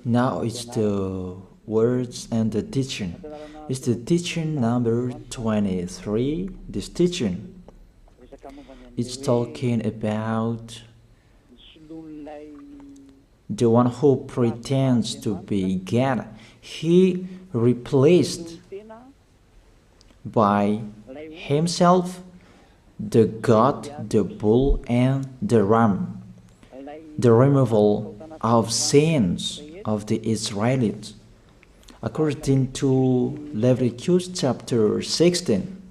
Now it's the words and the teaching. It's the teaching number 23. This teaching is talking about the one who pretends to be God. He replaced by himself the goat, the bull, and the ram. The removal of sins of the Israelites. According to Leviticus chapter 16.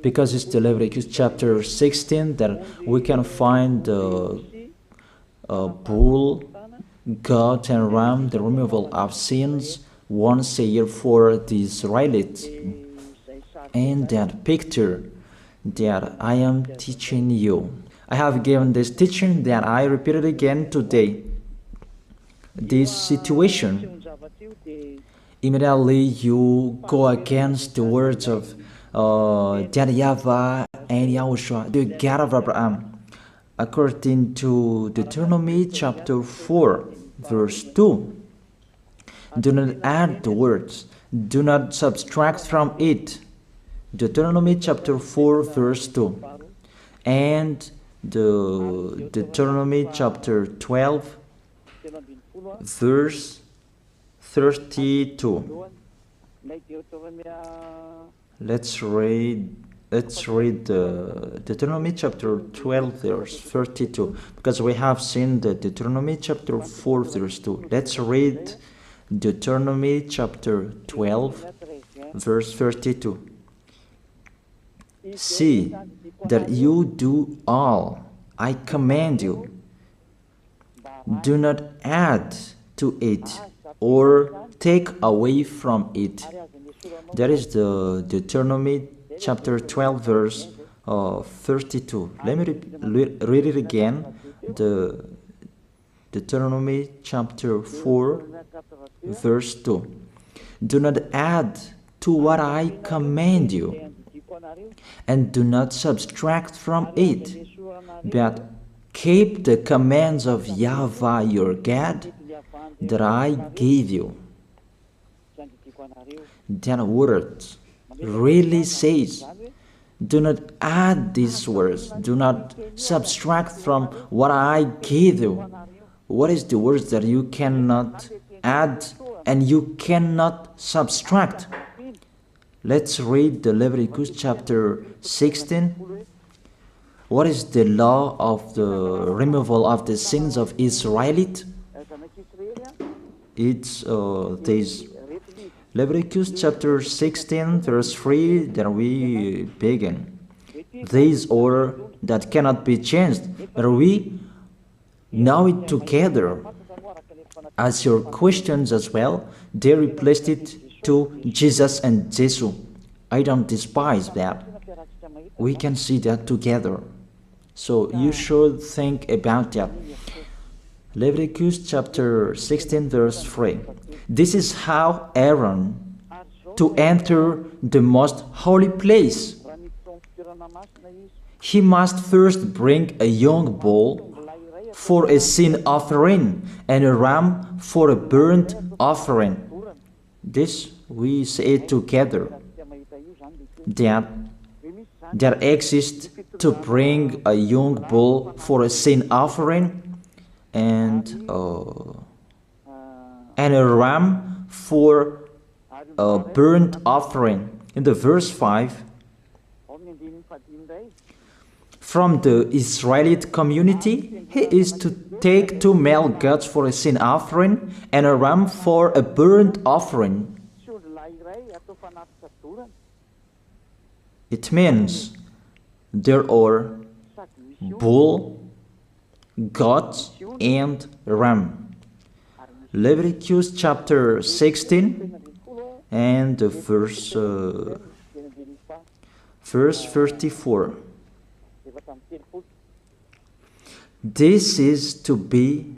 Because it's the Leviticus chapter 16 that we can find the bull, goat, and ram, the removal of sins once a year for the Israelites. And that picture that I am teaching you. I have given this teaching that I repeated again today. This situation, immediately you go against the words of that YAHVAH and YAHOSHUAH, the God of Abraham. According to Deuteronomy chapter 4, verse 2. Do not add the words, do not subtract from it. Deuteronomy chapter 4, verse 2. And the Deuteronomy chapter 12, verse 32. Let's read Deuteronomy chapter 12, verse 32, because we have seen the Deuteronomy chapter 4, verse 2. Let's read Deuteronomy chapter 12, verse 32. See that you do all I command you. Do not add to it or take away from it. That is the Deuteronomy chapter 12, verse 32. Let me read it again. The Deuteronomy chapter 4, verse 2. Do not add to what I command you, and do not subtract from it, but keep the commands of YAHVAH your God that I gave you. That word really says, do not add these words, do not subtract from what I gave you. What is the words that you cannot add and you cannot subtract? Let's read the Leviticus chapter 16. What is the law of the removal of the sins of Israelite? It's this Leviticus chapter 16, verse 3 that we begin. This order that cannot be changed, but we know it together. As your questions as well, they replaced it to Jesus and Jesus. I don't despise that. We can see that together. So you should think about that. Leviticus chapter 16, verse 3. This is how Aaron to enter the most holy place. He must first bring a young bull for a sin offering and a ram for a burnt offering. This we say together, that there exists to bring a young bull for a sin offering and a ram for a burnt offering. In the verse 5, from the Israelite community, he is to take 2 male goats for a sin offering and a ram for a burnt offering. It means there are bull, goat, and ram. Leviticus chapter 16 and verse 34. This is to be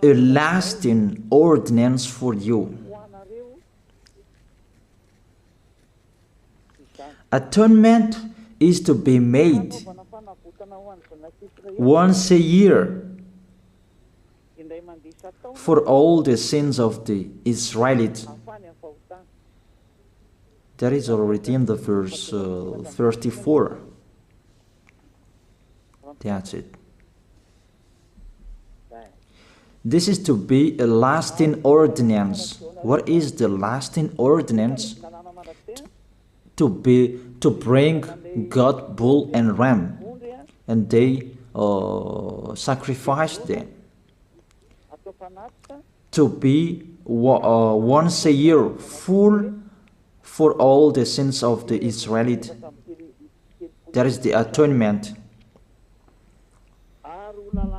a lasting ordinance for you. Atonement is to be made once a year for all the sins of the Israelites. That is already in the verse 34. That's it. This is to be a lasting ordinance. What is the lasting ordinance? To bring God, bull, and ram, and they sacrifice them. To be once a year full for all the sins of the Israelites. That is the atonement.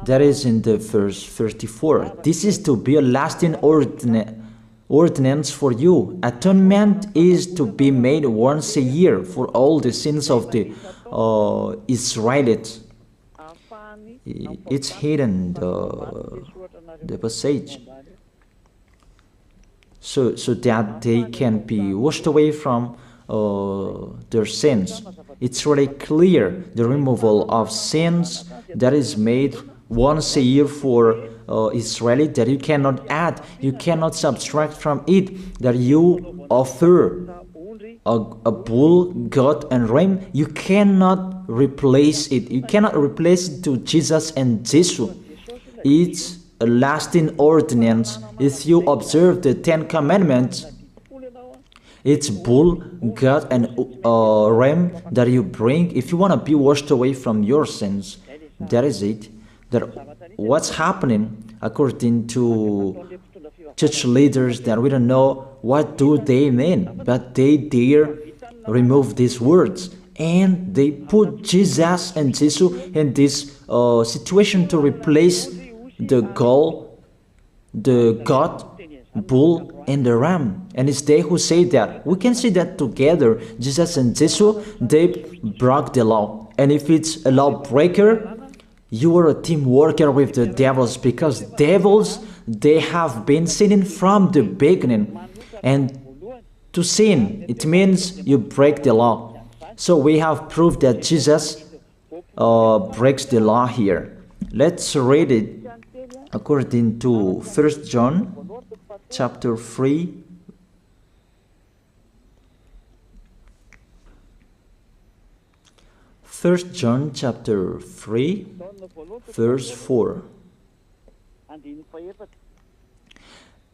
That is in the verse 34. This is to be a lasting ordinance for you. Atonement is to be made once a year for all the sins of the Israelites. It's hidden, the passage. So that they can be washed away from their sins. It's really clear, the removal of sins that is made once a year for Israeli, that you cannot add, you cannot subtract from it, that you offer a bull, goat, and ram, you cannot replace it. You cannot replace it to Jesus and Jesus. It's a lasting ordinance. If you observe the 10 Commandments, it's bull, goat, and ram that you bring if you want to be washed away from your sins. That is it. That what's happening according to church leaders, that we don't know what do they mean, but they dare remove these words, and they put Jesus and Jesus in this situation to replace the God, bull, and the ram. And it's they who say that. We can see that together, Jesus and Jesus, they broke the law. And if it's a lawbreaker, you are a team worker with the devils, because devils, they have been sinning from the beginning. And to sin, it means you break the law. So we have proof that Jesus breaks the law here. Let's read it according to 1 John chapter 3. First John chapter 3, verse 4.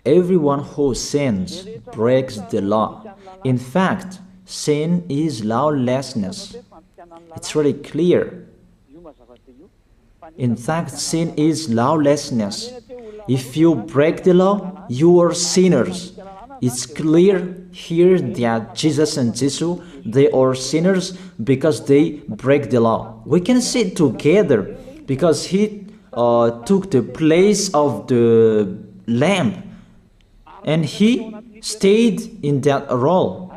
Everyone who sins breaks the law. In fact, sin is lawlessness. It's really clear. In fact, sin is lawlessness. If you break the law, you are sinners. It's clear here that Jesus and Jesus, they are sinners because they break the law. We can see it together because he took the place of the lamb, and he stayed in that role.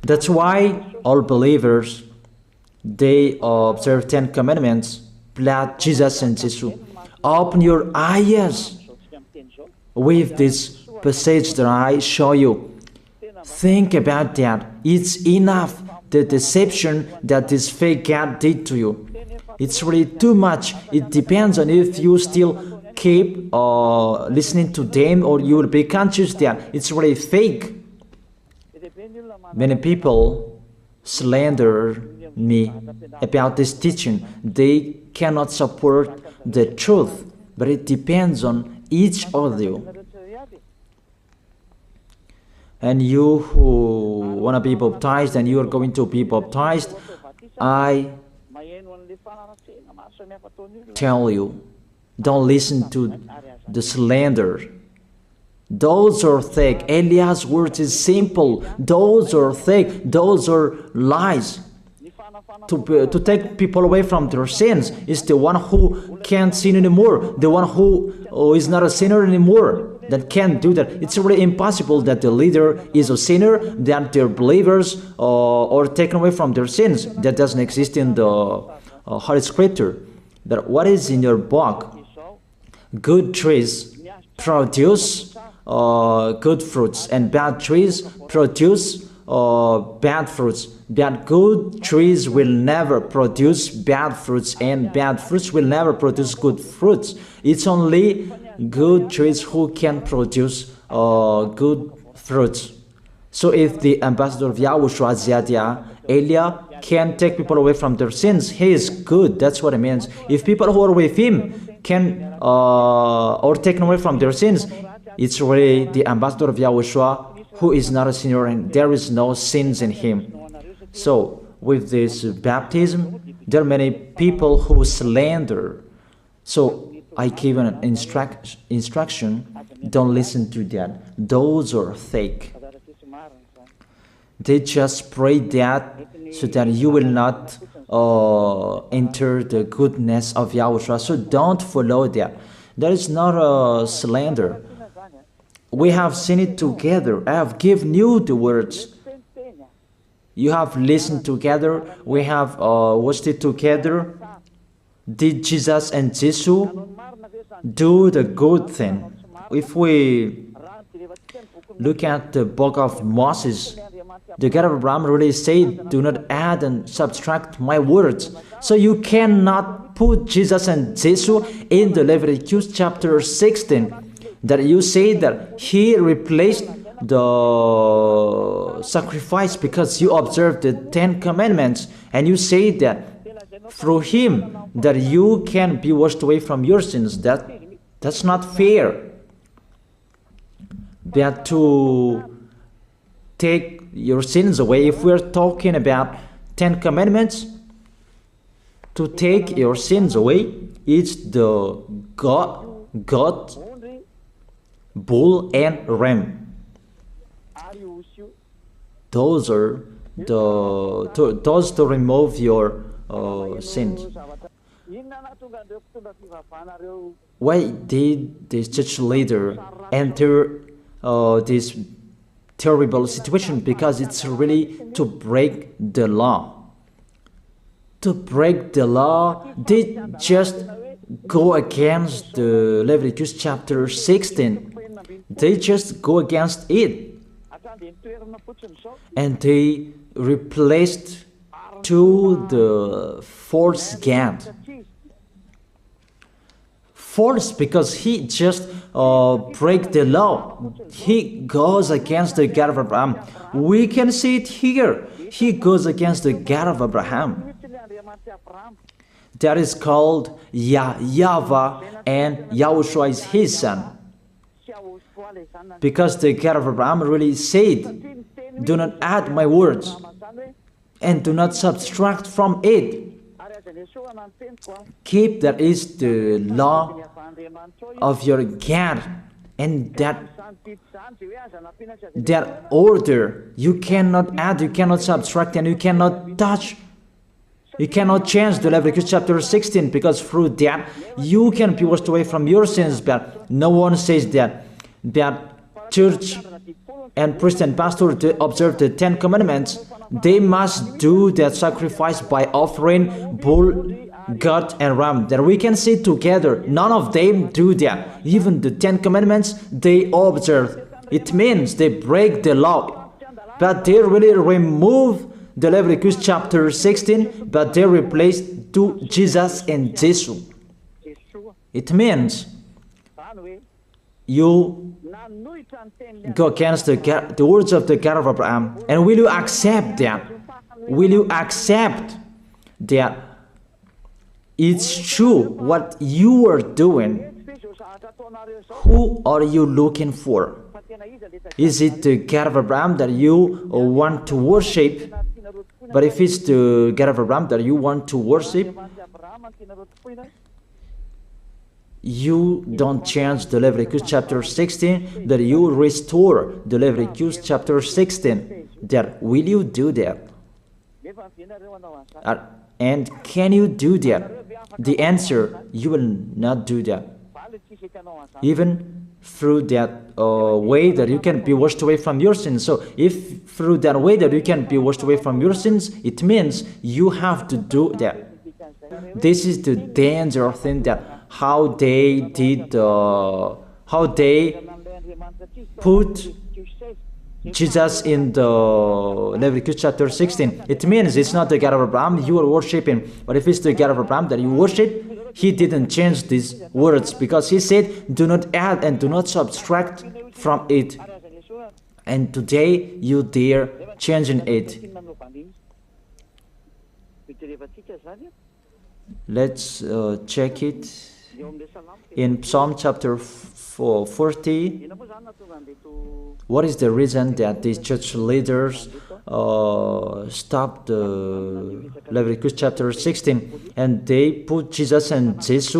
That's why all believers, they observe 10 commandments, blood, Jesus and Jesus. Open your eyes with this passage that I show you. Think about that. It's enough, the deception that this fake God did to you. It's really too much. It depends on if you still keep listening to them, or you will be conscious that it's really fake. Many people slander me about this teaching. They cannot support the truth, but it depends on each of you. And you who want to be baptized, and you are going to be baptized, I tell you, don't listen to the slander. Those are fake. Eliah's words is simple. Those are fake. Those are lies. To take people away from their sins is the one who can't sin anymore. The one who is not a sinner anymore, that can't do that. It's really impossible that the leader is a sinner, that their believers are taken away from their sins. That doesn't exist in the Holy Scripture. That what is in your book? Good trees produce good fruits, and bad trees produce bad fruits. That good trees will never produce bad fruits, and bad fruits will never produce good fruits. It's only good trees who can produce good fruits. So if the ambassador of Yahushua, Ziyadiyah, Elia, can take people away from their sins, he is good. That's what it means. If people who are with him can or taken away from their sins, it's really the ambassador of Yahushua who is not a sinner, and there is no sins in him. So with this baptism, there are many people who slander. So I give an instruction, don't listen to that. Those are fake. They just pray that so that you will not enter the goodness of Yahushua. So don't follow that. That is not a slander. We have seen it together. I have given you the words. You have listened together. We have watched it together. Did Jesus and Jesus do the good thing? If we look at the book of Moses, the God of Abraham really said, do not add and subtract my words. So you cannot put Jesus and Jesus in the Leviticus chapter 16. That you say that he replaced the sacrifice because you observed the 10 commandments, and you say that through him that you can be washed away from your sins. That's not fair. That to take your sins away, if we're talking about 10 commandments, to take your sins away, it's the God, bull and ram. Those are those to remove your sins. Why did this church leader enter this terrible situation? Because it's really to break the law. To break the law, they just go against the Leviticus chapter 16. They just go against it. And they replaced to the false God. False because he just break the law. He goes against the God of Abraham. We can see it here. He goes against the God of Abraham. That is called YAHVAH, and YAHOSHUAH is his son. Because the God of Abraham really said, do not add my words and do not subtract from it. Keep, that is the law of your God, and that order. You cannot add, you cannot subtract, and you cannot touch. You cannot change the Leviticus chapter 16, because through that you can be washed away from your sins. But no one says that church and priest and pastor to observe the 10 commandments, they must do that sacrifice by offering bull, goat, and ram. That we can see together. None of them do that. Even the 10 commandments they observe. It means they break the law, but they really remove the Leviticus chapter 16, but they replace to Jesus and Jesus. It means you go against the words of the God of Abraham. And will you accept that? Will you accept that it's true what you are doing? Who are you looking for? Is it the God of Abraham that you want to worship? But if it's the God of Abraham that you want to worship, you don't change the Leviticus chapter 16, that you restore the Leviticus chapter 16. That will you do that? And can you do that? The answer, you will not do that. Even through that way that you can be washed away from your sins. So if through that way that you can be washed away from your sins, it means you have to do that. This is the danger thing, that how they did, how they put Jesus in the Leviticus chapter 16. It means it's not the God of Abraham you are worshiping. But if it's the God of Abraham that you worship, he didn't change these words, because he said, do not add and do not subtract from it. And today you dare changing it. Let's check it in Psalm chapter 40. What is the reason that these church leaders stopped the Leviticus chapter 16 and they put Jesus and Jesus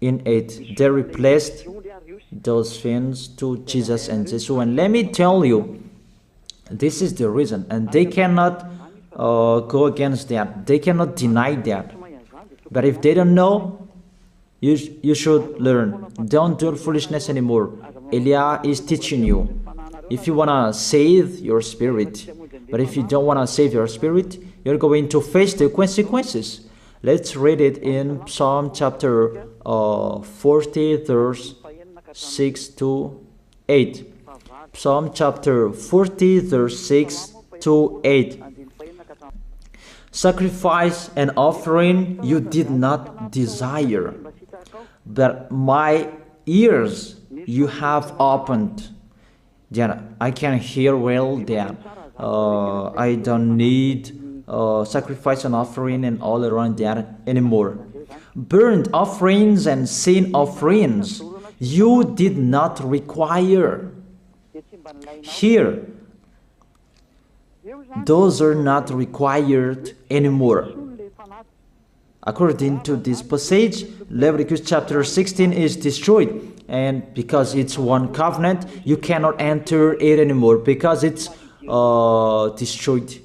in it? They replaced those things to Jesus and Jesus. And let me tell you, this is the reason, and they cannot go against that. They cannot deny that. But if they don't know, you should learn. Don't do foolishness anymore. Elia is teaching you. If you want to save your spirit, but if you don't want to save your spirit, you're going to face the consequences. Let's read it in Psalm chapter 40, verse 6 to 8. Psalm chapter 40, verse 6 to 8. Sacrifice and offering you did not desire, but my ears you have opened. Then I can hear well that I don't need sacrifice and offering and all around that anymore. Burnt offerings and sin offerings you did not require. Here, those are not required anymore. According to this passage, Leviticus chapter 16 is destroyed, and because it's one covenant, you cannot enter it anymore because it's destroyed.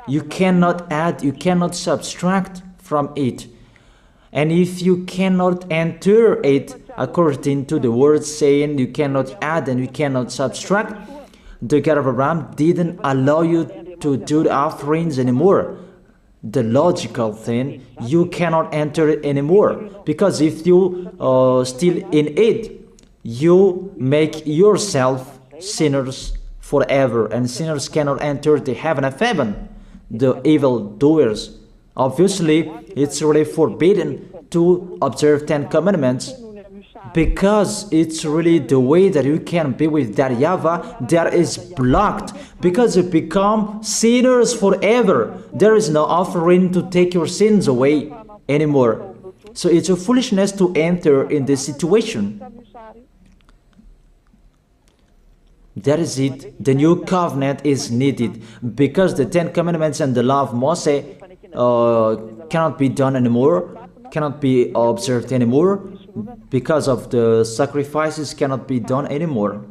You cannot add, you cannot subtract from it. And if you cannot enter it according to the word saying you cannot add and you cannot subtract, the God of Abraham didn't allow you to do the offerings anymore. The logical thing, you cannot enter it anymore, because if you still in it, you make yourself sinners forever, and sinners cannot enter the heaven of heaven, the evil doers. Obviously, it's really forbidden to observe 10 commandments, because it's really the way that you can be with that YAHVAH that is blocked, because you become sinners forever. There is no offering to take your sins away anymore. So it's a foolishness to enter in this situation. That is it. The new covenant is needed, because the 10 commandments and the law of Moses cannot be done anymore, cannot be observed anymore, because of the sacrifices cannot be done anymore.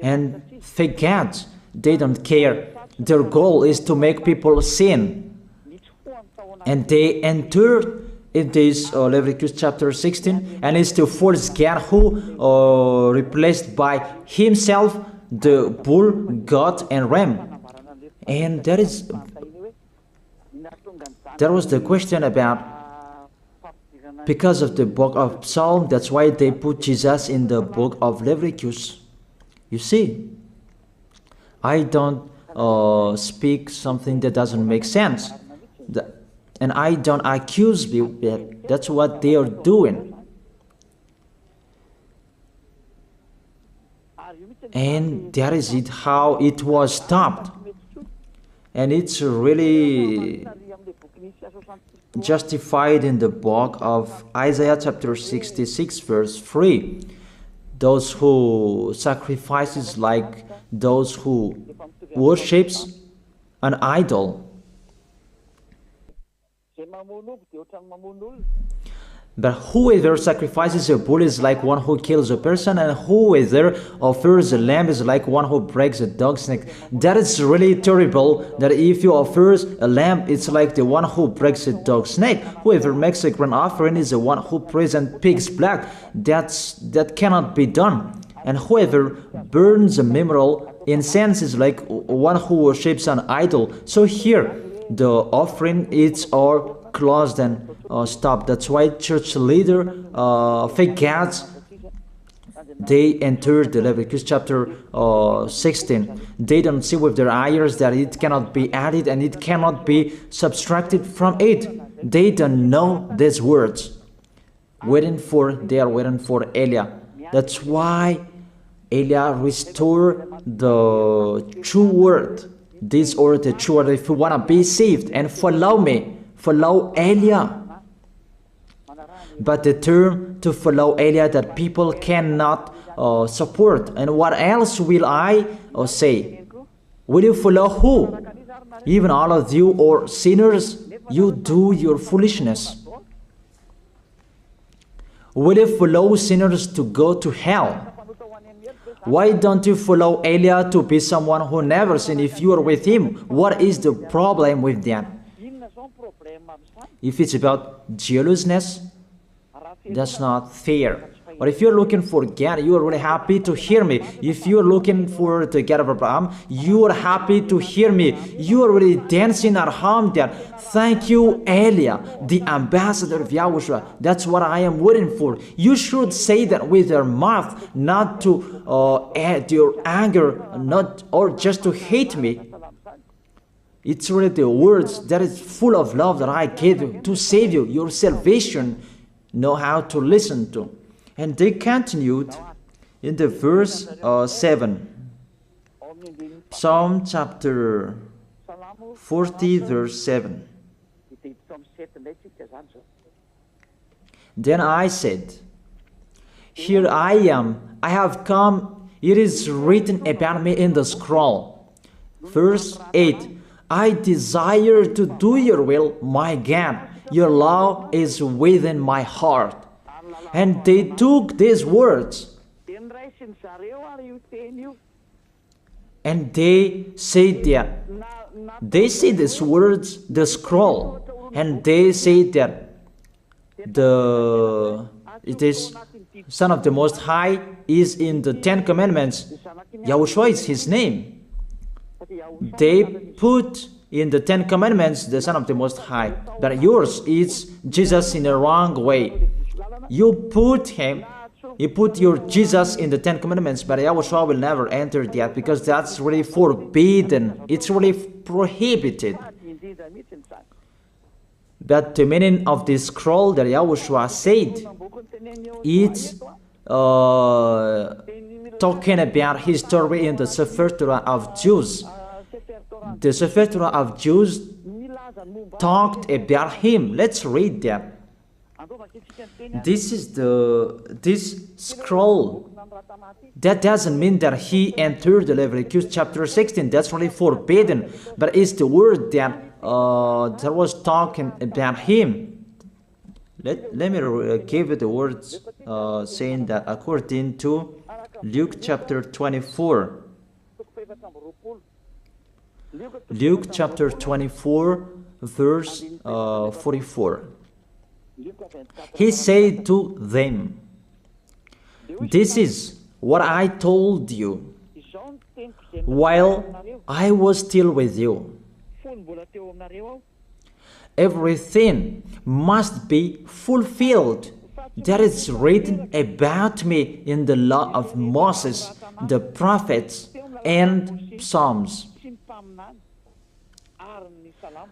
And fake gods, they don't care. Their goal is to make people sin. And they entered in this Leviticus chapter 16, and it's the false God who replaced by himself the bull, goat, and ram. And that was the question about, because of the book of Psalm, that's why they put Jesus in the book of Leviticus. You see, I don't speak something that doesn't make sense. And I don't accuse you that that's what they are doing. And that is it, how it was stopped. And it's really justified in the book of Isaiah chapter 66 verse 3. Those who sacrifices like those who worships an idol. But whoever sacrifices a bull is like one who kills a person, and whoever offers a lamb is like one who breaks a dog's neck. That is really terrible, that if you offer a lamb, it's like the one who breaks a dog's neck. Whoever makes a grain offering is the one who presents pig's blood. That cannot be done. And whoever burns a memorial incense is like one who worships an idol. So here, the offering is all closed and stopped. That's why church leader, fake gods, they entered the Leviticus chapter 16. They don't see with their eyes that it cannot be added and it cannot be subtracted from it. They don't know these words. They are waiting for Eliah. That's why Eliah restored the true word. This or the true word. If you want to be saved and follow me, follow Eliah. But the term to follow Eliah that people cannot support. And what else will I say? Will you follow who? Even all of you or sinners, you do your foolishness. Will you follow sinners to go to hell? Why don't you follow Eliah to be someone who never sinned if you are with him? What is the problem with that? If it's about jealousness, that's not fair. But if you're looking for God, you are really happy to hear me. If you're looking for the God of Abraham, you are happy to hear me. You are really dancing at home there. Thank you, Eliah, the ambassador of Yahushua. That's what I am waiting for. You should say that with your mouth, not to add your anger, not or just to hate me. It's really the words that is full of love that I gave you to save you. Your salvation, know how to listen to. And they continued in the verse 7. Psalm chapter 40 verse 7. Then I said, here I am, I have come, it is written about me in the scroll. Verse 8. I desire to do your will, my God. Your law is within my heart. And they took these words and they said that they say these words, the scroll, and they say that it is Son of the Most High is in the 10 Commandments. Yahushua is his name. They put in the 10 Commandments the Son of the Most High, that yours is Jesus in the wrong way. You put your Jesus in the 10 Commandments, but Yahushua will never enter that because that's really forbidden. It's really prohibited. But the meaning of this scroll that Yahushua said, it's talking about his story in the Sefer Torah of Jews. The Sefer Torah of Jews talked about him. Let's read that. This scroll. That doesn't mean that he entered the Leviticus chapter 16. That's really forbidden. But it's the word that was talking about him. Let me give you the words saying that according to Luke chapter 24. Luke chapter 24 verse 44. He said to them, this is what I told you while I was still with you. Everything must be fulfilled that is written about me in the law of Moses, the prophets, and Psalms.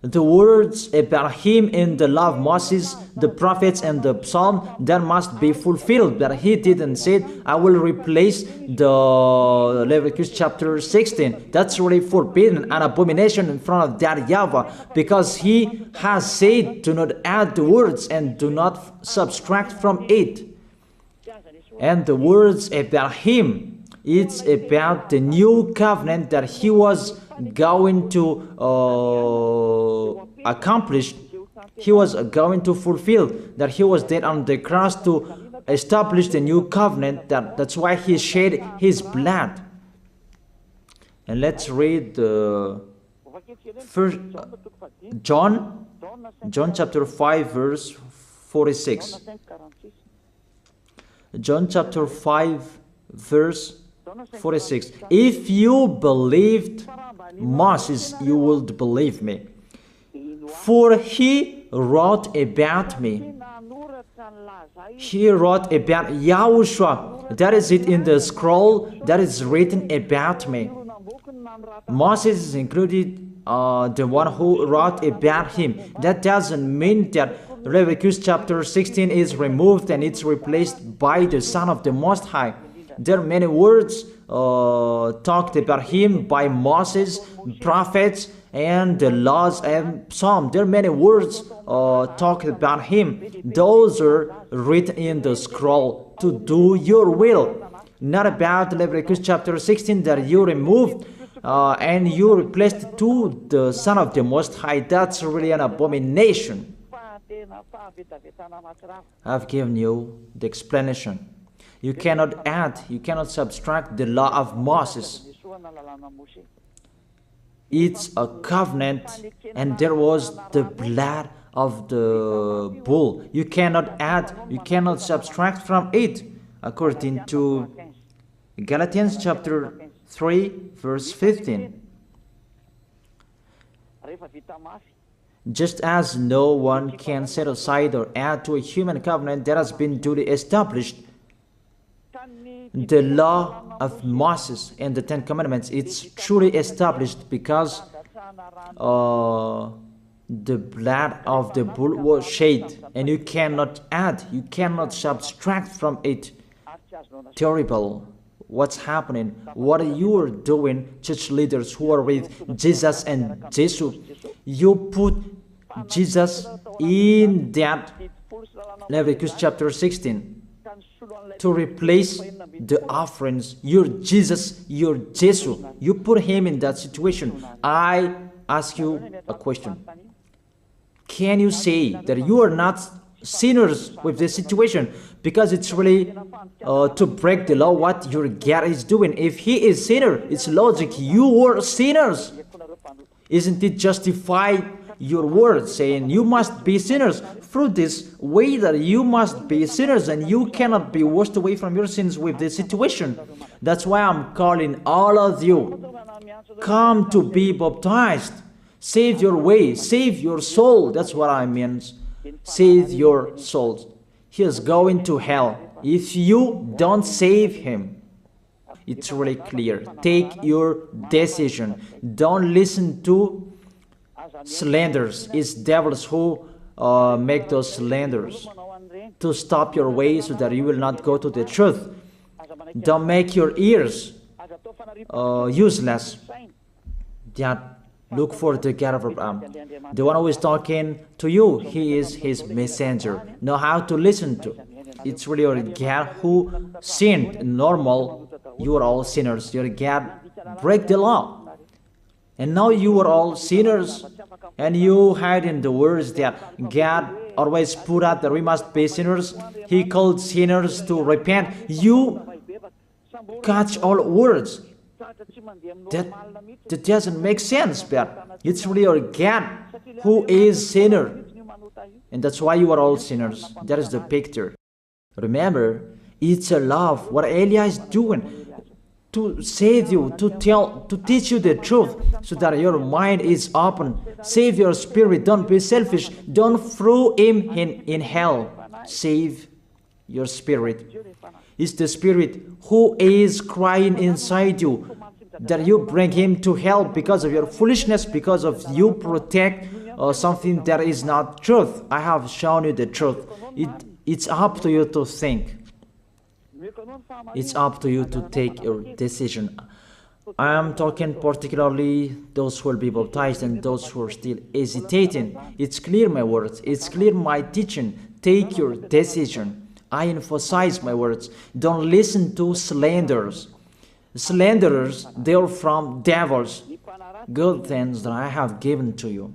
The words about him in the law of Moses, the prophets, and the psalm, that must be fulfilled. But he didn't say, I will replace the Leviticus chapter 16. That's really forbidden, an abomination in front of that YAHVAH, because he has said, do not add the words and do not subtract from it. And the words about him, it's about the new covenant that he was going to accomplish. He was going to fulfill, that he was dead on the cross to establish the new covenant. That's why he shed his blood. And let's read first John chapter 5 verse 46. John chapter 5 verse 46. If you believed Moses, you would believe me, for he wrote about me. He wrote about Yahushua. That is it in the scroll that is written about me. Moses is included, the one who wrote about him. That doesn't mean that Leviticus chapter 16 is removed and it's replaced by the Son of the Most High. There are many words talked about him by Moses, prophets, and the laws and Psalm. There are many words talked about him. Those are written in the scroll to do your will. Not about Leviticus chapter 16 that you removed and you replaced to the Son of the Most High. That's really an abomination. I've given you the explanation. You cannot add, you cannot subtract the law of Moses. It's a covenant, and there was the blood of the bull. You cannot add, you cannot subtract from it, according to Galatians chapter 3, verse 15. Just as no one can set aside or add to a human covenant that has been duly established, the law of Moses and the Ten Commandments, it's truly established because the blood of the bull was shed, and you cannot add, you cannot subtract from it. Terrible. What's happening? What you are doing, church leaders who are with Jesus and Jesus? You put Jesus in that Leviticus chapter 16 to replace the offerings. Your Jesus, your Jesus. You put him in that situation. I ask you a question. Can you say that you are not sinners with this situation? Because it's really to break the law what your God is doing. If he is sinner, it's logic. You are sinners. Isn't it justify your word saying you must be sinners through this way that you must be sinners and you cannot be washed away from your sins with this situation? That's why I'm calling all of you, come to be baptized. Save your way, save your soul. That's what I mean. Save your souls. He is going to hell if you don't save him. It's really clear. Take your decision. Don't listen to slanders. It's devils who make those slanders to stop your way so that you will not go to the truth. Don't make your ears useless. Look for the God of Abraham. The one who is talking to you, he is his messenger. Know how to listen to. It's really your God who sinned. Normal, you are all sinners. Your God break the law. And now you are all sinners. And you hide in the words that God always put out that we must be sinners. He called sinners to repent. You catch all words. That doesn't make sense, but it's really your God who is sinner. And that's why you are all sinners. That is the picture. Remember, it's a love. What Elia is doing to save you, to teach you the truth so that your mind is open. Save your spirit. Don't be selfish. Don't throw him in hell. Save your spirit. It's the spirit who is crying inside you that you bring him to hell because of your foolishness, because of you protect something that is not truth. I have shown you the truth. It's up to you to think. It's up to you to take your decision. I am talking particularly those who will be baptized and those who are still hesitating. It's clear my words. It's clear my teaching. Take your decision. I emphasize my words. Don't listen to slanders. Slanderers, they are from devils. Good things that I have given to you.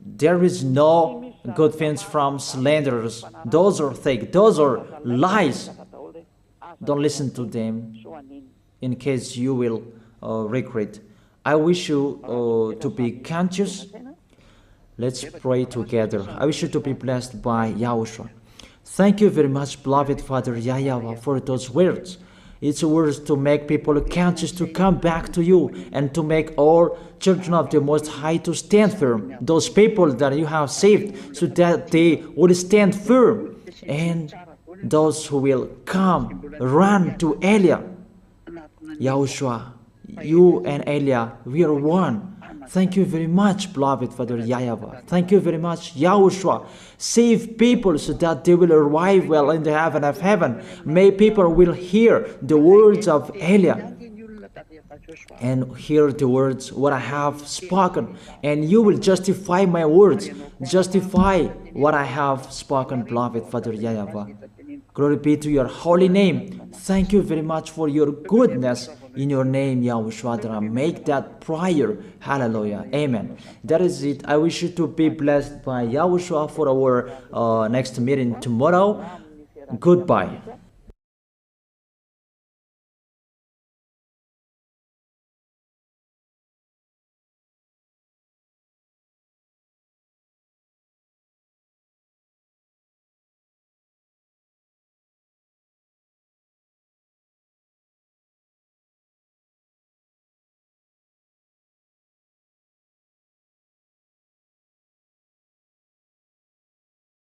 There is no good things from slanderers. Those are fake. Those are lies. Don't listen to them in case you will regret. I wish you to be conscious. Let's pray together. I wish you to be blessed by YAHOSHUAH. Thank you very much, beloved Father YAHVAH, for those words. It's words to make people conscious to come back to you, and to make all children of the Most High to stand firm. Those people that you have saved, so that they will stand firm. And those who will come, run to Elia. Yahushua, you and Elia, we are one. Thank you very much, beloved Father YAHVAH. Thank you very much, Yahushua. Save people so that they will arrive well in the heaven of heaven. May people will hear the words of Elia and hear the words what I have spoken, and you will justify my words, justify what I have spoken, beloved Father YAHVAH. Glory be to your holy name. Thank you very much for your goodness. In your name, Yahushua, that I make that prayer. Hallelujah. Amen. That is it. I wish you to be blessed by Yahushua for our next meeting tomorrow. Goodbye.